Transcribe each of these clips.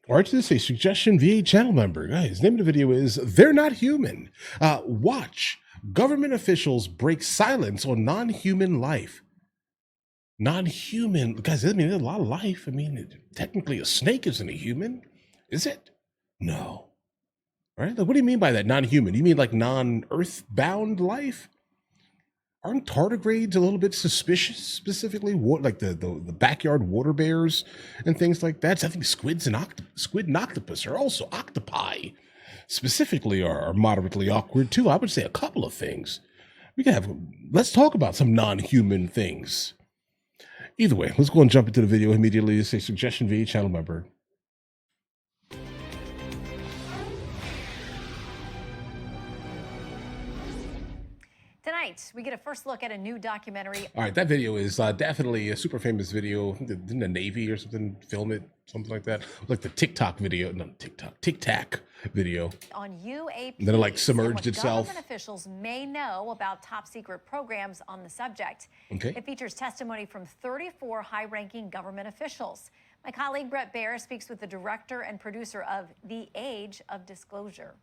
All right, this is a suggestion via channel member. Guys, name of the video is They're Not Human. Watch. Government officials break silence on non-human life. Non-human. Guys, I mean, there's a lot of life. I mean, technically a snake isn't a human. Is it? No. All right, like, what do you mean by that, non-human? You mean like non-earth-bound life? Aren't tardigrades a little bit suspicious, specifically? What, like the backyard water bears and things like that? I think squid and octopus are also octopi. Specifically, are moderately awkward too. I would say a couple of things. Let's talk about some non-human things. Either way, let's go and jump into the video immediately. It's a suggestion via channel member. Tonight, we get a first look at a new documentary. All right, that video is definitely a super famous video. Didn't the Navy or something film it? Something like that. Like the TikTok video. No, Tic Tac video. On UAPs. And then it like submerged itself. Government officials may know about top secret programs on the subject. Okay. It features testimony from 34 high-ranking government officials. My colleague Brett Baer speaks with the director and producer of The Age of Disclosure.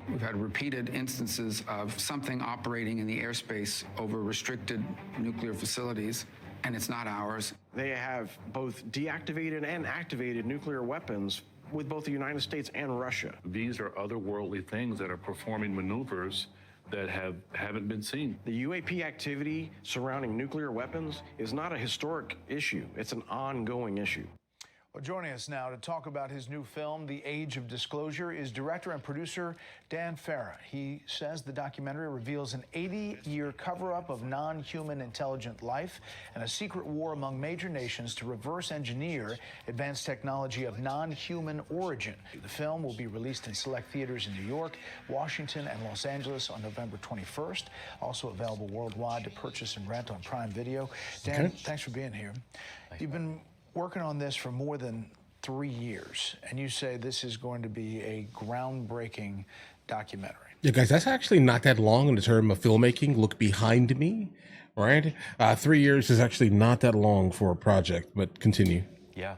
We've had repeated instances of something operating in the airspace over restricted nuclear facilities, and it's not ours. They have both deactivated and activated nuclear weapons with both the United States and Russia. These are otherworldly things that are performing maneuvers that haven't been seen. The UAP activity surrounding nuclear weapons is not a historic issue. It's an ongoing issue. Well, joining us now to talk about his new film, The Age of Disclosure, is director and producer Dan Farah. He says the documentary reveals an 80-year cover-up of non-human intelligent life and a secret war among major nations to reverse engineer advanced technology of non-human origin. The film will be released in select theaters in New York, Washington, and Los Angeles on November 21st. Also available worldwide to purchase and rent on Prime Video. Dan, thanks for being here. You've been working on this for more than 3 years, and you say this is going to be a groundbreaking documentary. Yeah, guys, that's actually not that long in the term of filmmaking. Look behind me, right? 3 years is actually not that long for a project, but continue. Yeah.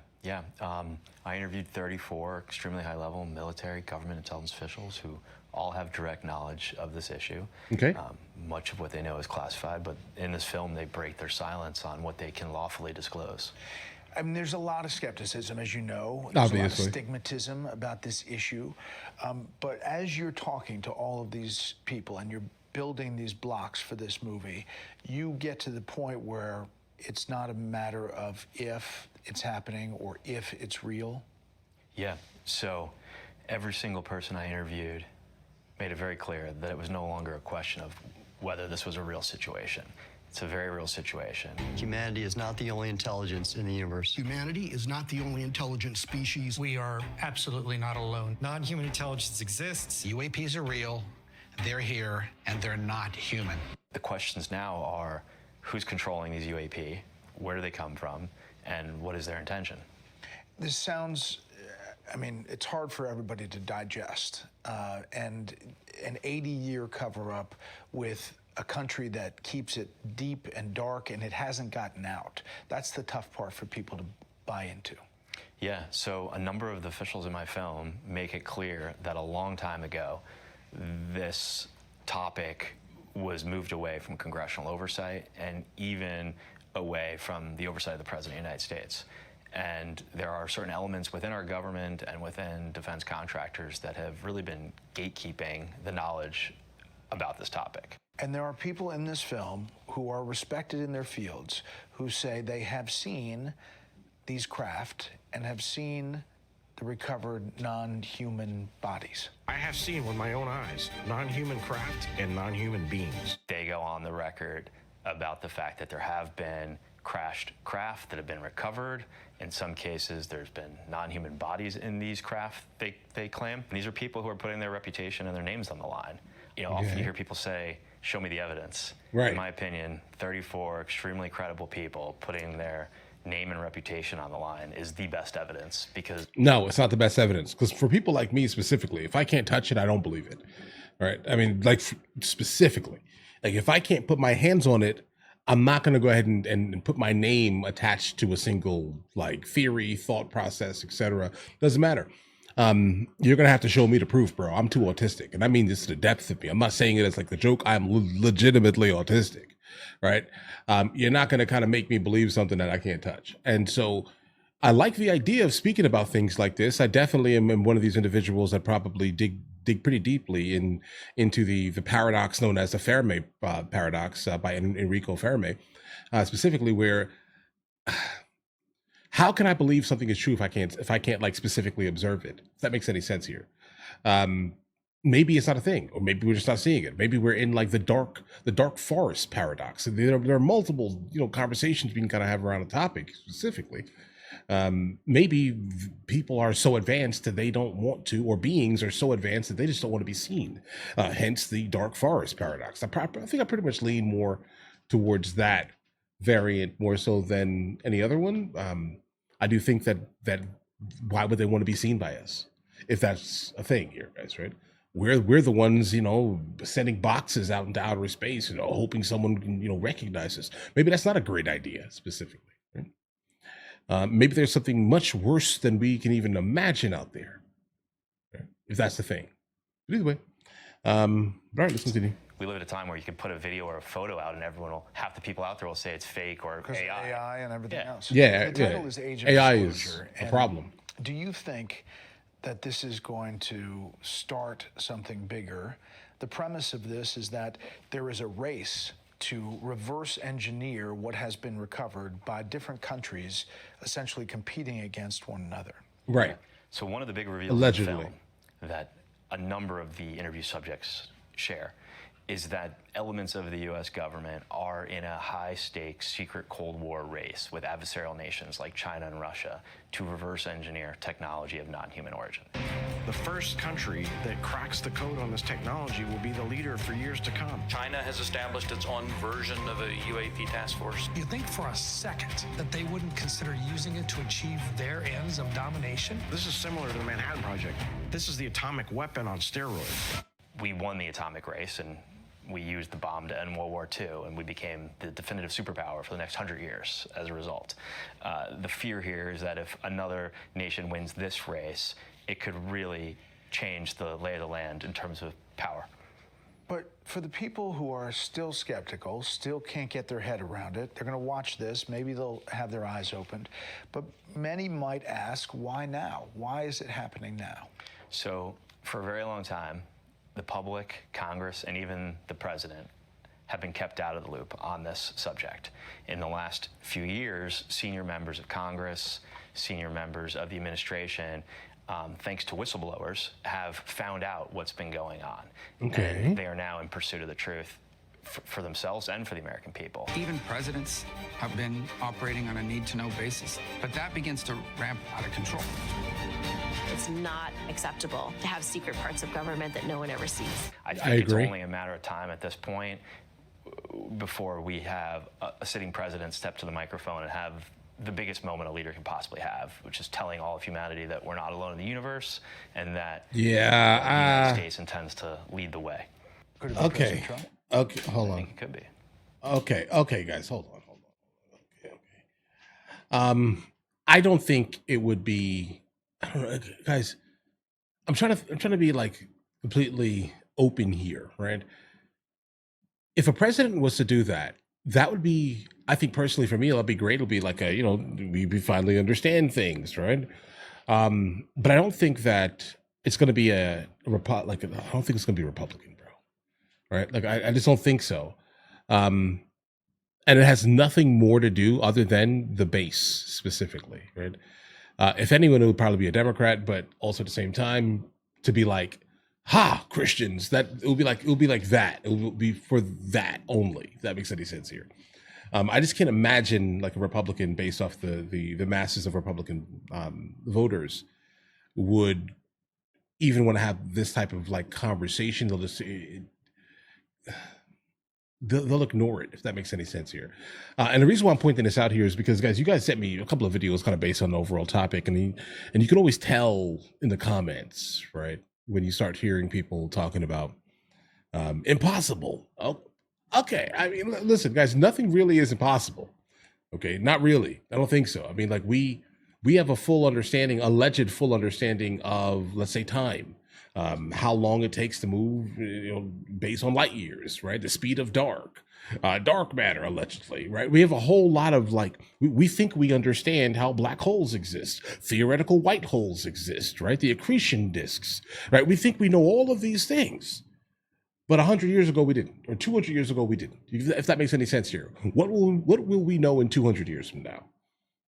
I interviewed 34 extremely high-level military, government intelligence officials who all have direct knowledge of this issue. Okay. Much of what they know is classified, but in this film, they break their silence on what they can lawfully disclose. I mean, there's a lot of skepticism, as you know. Obviously. There's a lot of stigmatism about this issue. But as you're talking to all of these people and you're building these blocks for this movie, you get to the point where it's not a matter of if it's happening or if it's real. Yeah, so every single person I interviewed made it very clear that it was no longer a question of whether this was a real situation. It's a very real situation. Humanity is not the only intelligence in the universe. Humanity is not the only intelligent species. We are absolutely not alone. Non-human intelligence exists. UAPs are real, they're here, and they're not human. The questions now are, who's controlling these UAP? Where do they come from? And what is their intention? This sounds, I mean, it's hard for everybody to digest. And an 80-year cover-up with a country that keeps it deep and dark, and it hasn't gotten out. That's the tough part for people to buy into. Yeah, so a number of the officials in my film make it clear that a long time ago, this topic was moved away from congressional oversight and even away from the oversight of the President of the United States. And there are certain elements within our government and within defense contractors that have really been gatekeeping the knowledge about this topic. And there are people in this film who are respected in their fields who say they have seen these craft and have seen the recovered non-human bodies. I have seen with my own eyes non-human craft and non-human beings. They go on the record about the fact that there have been crashed craft that have been recovered. In some cases, there's been non-human bodies in these craft, they claim. And these are people who are putting their reputation and their names on the line. You know, often you hear people say, show me the evidence. Right. In my opinion, 34 extremely credible people putting their name and reputation on the line is the best evidence, because... No, it's not the best evidence. Because for people like me specifically, if I can't touch it, I don't believe it. Right? I mean, like, specifically. Like, if I can't put my hands on it, I'm not going to go ahead and put my name attached to a single like theory, thought process, etc. Doesn't matter. You're going to have to show me the proof, bro. I'm too autistic. And I mean this to the depth of me. I'm not saying it as like the joke. I'm legitimately autistic, right? You're not going to kind of make me believe something that I can't touch. And so I like the idea of speaking about things like this. I definitely am one of these individuals that probably dig pretty deeply into the paradox known as the Fermi paradox by Enrico Fermi, specifically where how can I believe something is true if I can't like specifically observe it? If that makes any sense here. Maybe it's not a thing, or maybe we're just not seeing it. Maybe we're in like the dark forest paradox. There are multiple conversations we can kind of have around a topic specifically. Maybe people are so advanced that they don't want to, or beings are so advanced that they just don't want to be seen. Hence the dark forest paradox. I think I pretty much lean more towards that variant more so than any other one. I do think that why would they want to be seen by us if that's a thing here, guys? Right? We're the ones, sending boxes out into outer space, hoping someone can, recognize us. Maybe that's not a great idea specifically. Maybe there's something much worse than we can even imagine out there, if that's the thing. But either way, all right, let's continue. We live at a time where you can put a video or a photo out and half the people out there will say it's fake or AI. AI and everything else. Yeah, the title is Age of AI Disclosure, is a problem. Do you think that this is going to start something bigger? The premise of this is that there is a race to reverse engineer what has been recovered by different countries, essentially competing against one another. Right. So one of the big reveals Allegedly. in the film that a number of the interview subjects share is that elements of the U.S. government are in a high-stakes secret Cold War race with adversarial nations like China and Russia to reverse engineer technology of non-human origin. The first country that cracks the code on this technology will be the leader for years to come. China has established its own version of a UAP task force. You think for a second that they wouldn't consider using it to achieve their ends of domination? This is similar to the Manhattan Project. This is the atomic weapon on steroids. We won the atomic race, and we used the bomb to end World War II, and we became the definitive superpower for the next 100 years as a result. The fear here is that if another nation wins this race, it could really change the lay of the land in terms of power. But for the people who are still skeptical, still can't get their head around it, they're going to watch this, maybe they'll have their eyes opened, but many might ask, why now? Why is it happening now? So for a very long time, the public, Congress, and even the president have been kept out of the loop on this subject. In the last few years, senior members of Congress, senior members of the administration, thanks to whistleblowers, have found out what's been going on. Okay. And they are now in pursuit of the truth for themselves and for the American people. Even presidents have been operating on a need-to-know basis, but that begins to ramp out of control. It's not acceptable to have secret parts of government that no one ever sees. I think it's only a matter of time at this point before we have a sitting president step to the microphone and have the biggest moment a leader can possibly have, which is telling all of humanity that we're not alone in the universe and that the United States intends to lead the way. Okay. Okay, hold on. I think it could be. Okay, guys, hold on. Okay. I don't think it would be. I don't know, guys. I'm trying to be like completely open here, right? If a president was to do that, that would be, I think personally for me, it'll be great. It'll be like we finally understand things, right? But I don't think that it's going to be I don't think it's going to be Republican, bro. Right? Like I just don't think so. And it has nothing more to do other than the base specifically, right? If anyone, it would probably be a Democrat, but also at the same time to be like, ha, Christians, that it will be like that. It will be for that only. If that makes any sense here. I just can't imagine like a Republican based off the masses of Republican voters would even want to have this type of like conversation. They'll just they'll ignore it, if that makes any sense here. And the reason why I'm pointing this out here is because, guys, you guys sent me a couple of videos kind of based on the overall topic, and you can always tell in the comments, right, when you start hearing people talking about impossible. Oh, Okay, I mean, listen, guys, nothing really is impossible. Okay, not really. I don't think so. I mean, like we have a full understanding, alleged full understanding of, let's say, time, how long it takes to move, based on light years, right? The speed of dark matter, allegedly, right? We have a whole lot of we think we understand how black holes exist, theoretical white holes exist, right? The accretion disks, right? We think we know all of these things. But 100 years ago, we didn't, or 200 years ago, we didn't. If that makes any sense here, what will we know in 200 years from now?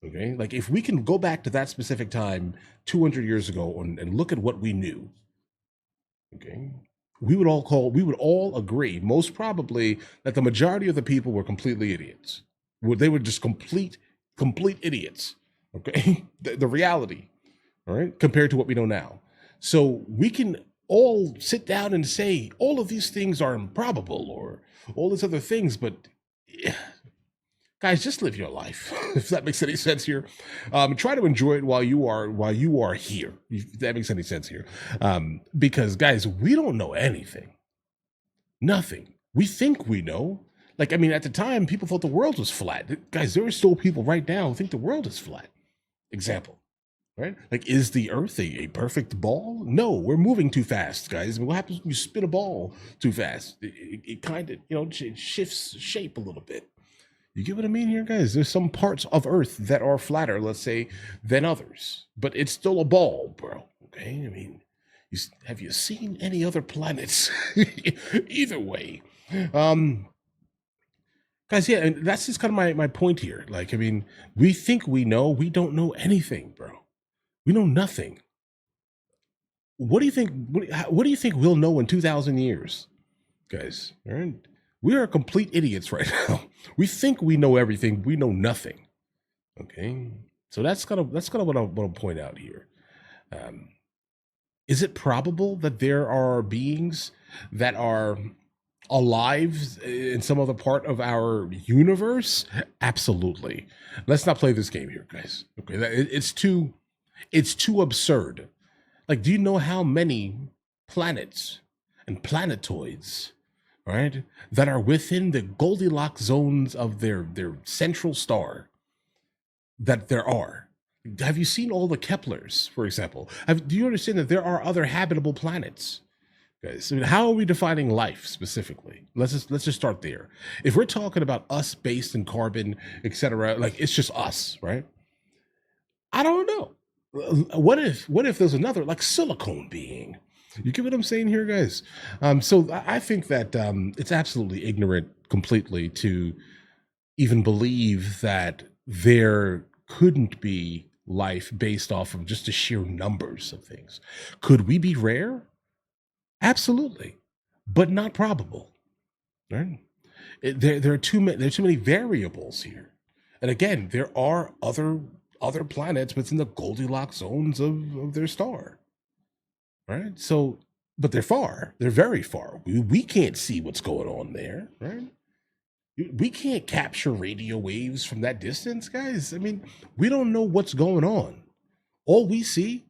Okay, like if we can go back to that specific time 200 years ago and look at what we knew, okay, we would all agree, most probably, that the majority of the people were completely idiots. They were just complete idiots. Okay, the reality, all right, compared to what we know now. So we can all sit down and say all of these things are improbable or all these other things, but guys, just live your life. If that makes any sense here, try to enjoy it while you are here. If that makes any sense here, because guys, we don't know anything, nothing. We think we know. Like, I mean, at the time, people thought the world was flat. Guys, there are still people right now who think the world is flat. Example. Right? Like, is the Earth a perfect ball? No, we're moving too fast, guys. What happens when you spin a ball too fast? It kind of, it shifts shape a little bit. You get what I mean here, guys? There's some parts of Earth that are flatter, let's say, than others, but it's still a ball, bro. Okay? I mean, have you seen any other planets? Either way. Guys, yeah, and that's just kind of my point here. Like, I mean, we think we know, we don't know anything, bro. We know nothing. What do you think? What do you think we'll know in 2,000 years, guys? All right, we are complete idiots right now. We think we know everything. We know nothing. Okay, so that's kind of what I want to point out here. Is it probable that there are beings that are alive in some other part of our universe? Absolutely. Let's not play this game here, guys. Okay, it's too absurd. Like, do you know how many planets and planetoids, right, that are within the Goldilocks zones of their central star that there are? Have you seen all the Keplers, for example? Do you understand that there are other habitable planets? Guys, I mean, how are we defining life specifically? Let's just start there. If we're talking about us based in carbon, etc., like it's just us, right? I don't know. What if there's another like silicone being? You get what I'm saying here, guys? So I think that it's absolutely ignorant completely to even believe that there couldn't be life based off of just the sheer numbers of things. Could we be rare? Absolutely, but not probable. Right? There are too many variables here, and again, there are other planets within the Goldilocks zones of their star. Right? So, but they're far. They're very far. We can't see what's going on there. Right? We can't capture radio waves from that distance, guys. I mean, we don't know what's going on. All we see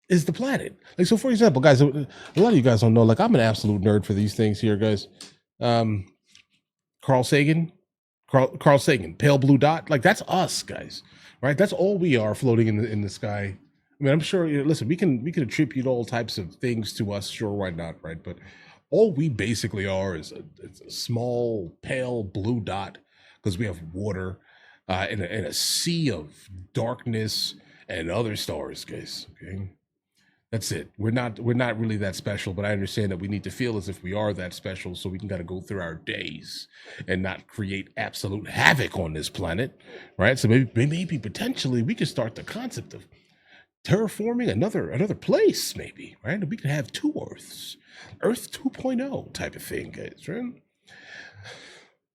is the planet. Like, so for example, guys, a lot of you guys don't know, like, I'm an absolute nerd for these things here, guys. Carl Sagan, pale blue dot, like that's us, guys, right? That's all we are floating in the sky. I mean, I'm sure, listen, we can attribute all types of things to us, sure, why not, right? But all we basically are is a small pale blue dot, because we have water in a sea of darkness and other stars, guys. Okay, that's it. We're not really that special, but I understand that we need to feel as if we are that special, so we can kind of go through our days and not create absolute havoc on this planet, right? So maybe potentially we could start the concept of terraforming another place, maybe, right? We could have two Earths, Earth 2.0 type of thing, guys, right?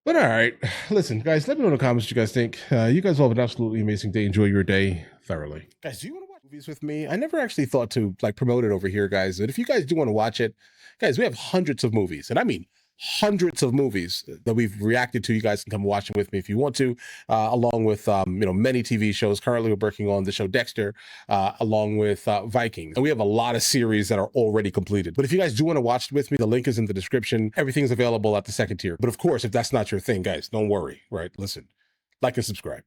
But all right, listen, guys, let me know in the comments what you guys think. You guys all have an absolutely amazing day. Enjoy your day thoroughly. Guys, do you want to watch movies with me? I never actually thought to like promote it over here, guys. But if you guys do want to watch it, guys, we have hundreds of movies, and I mean hundreds of movies that we've reacted to. You guys can come watch them with me if you want to, along with many TV shows. Currently, we're working on the show Dexter, along with Vikings, and we have a lot of series that are already completed. But if you guys do want to watch it with me, the link is in the description. Everything's available at the second tier. But of course, if that's not your thing, guys, don't worry. Right? Listen, like and subscribe.